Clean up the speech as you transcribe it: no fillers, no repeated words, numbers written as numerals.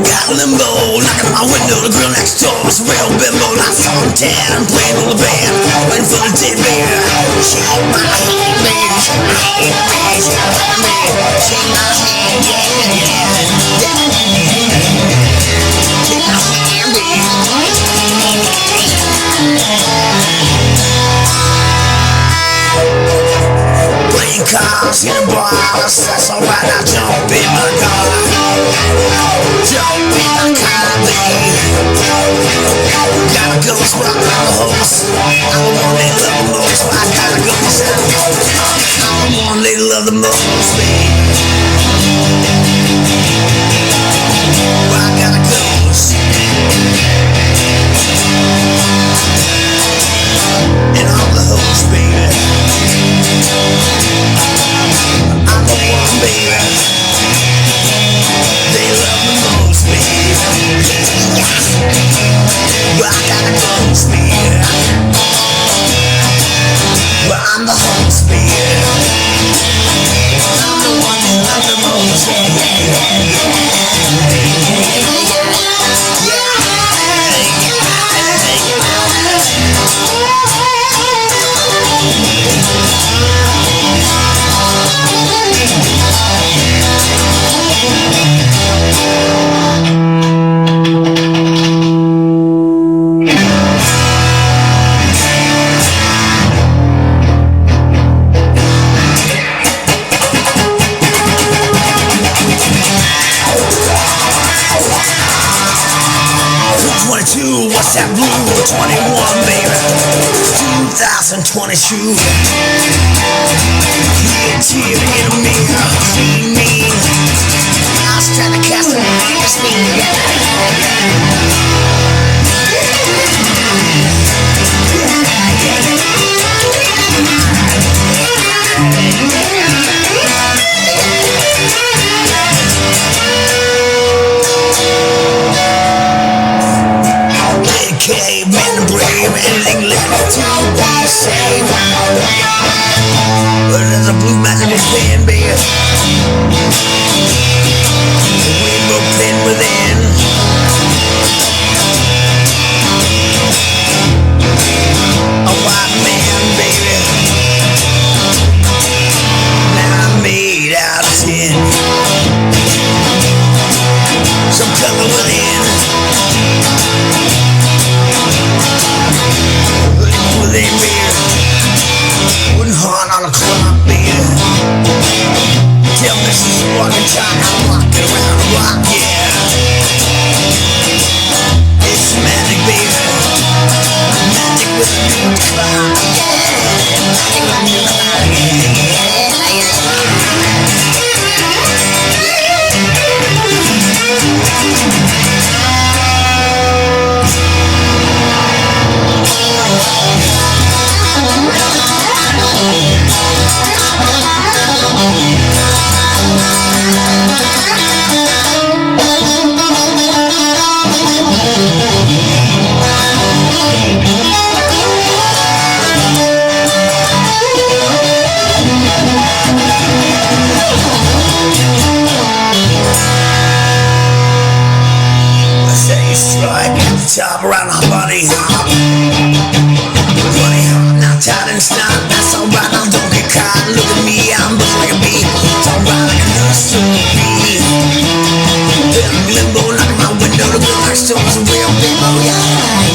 got a limbo, knocking on my window. The girl next door was a real bimbo. Lights on 10, playing on the band, waiting for the dead baby. Shake my hand, baby, shake my hand, baby, shake my hand, baby, shake my hand, yeah, yeah, yeah. Shake my hand, baby. Playing cars, hitting bars, that's alright. Now jump in my car, jump in my car, baby. Gotta go spot on the horse. I'm the one they love the most. I gotta go south. I'm the one they love the most, baby. I gotta go. And I'm the host, baby. I'm the one, baby. They love the most, baby. I gotta go, baby. I'm the host, baby. I'm the one they love the most, what's that blue? 21, baby. 2022. Yeah, tear in a mirror. See me. I was trying to cast a mirror's me. Caveman and brave, anything left to be saved. But there's a blue magical pen, baby. The rainbow pen within. A white man, baby. Now I'm made out of tin. Some color within. Within me, wooden horn on a clock, baby. Tell me this is a walking time, I'm walking around the block, yeah. It's magic, baby. Magic with a new clock, yeah. Magic with a new clock, yeah. Top around her body hop. Buddy hop, now tight and snot. That's alright, now don't get caught. Look at me, I'm buzzing like a bee. It's alright, like a nurse to be. In limbo, knocking my window. The girl next door is a real bimbo, yeah.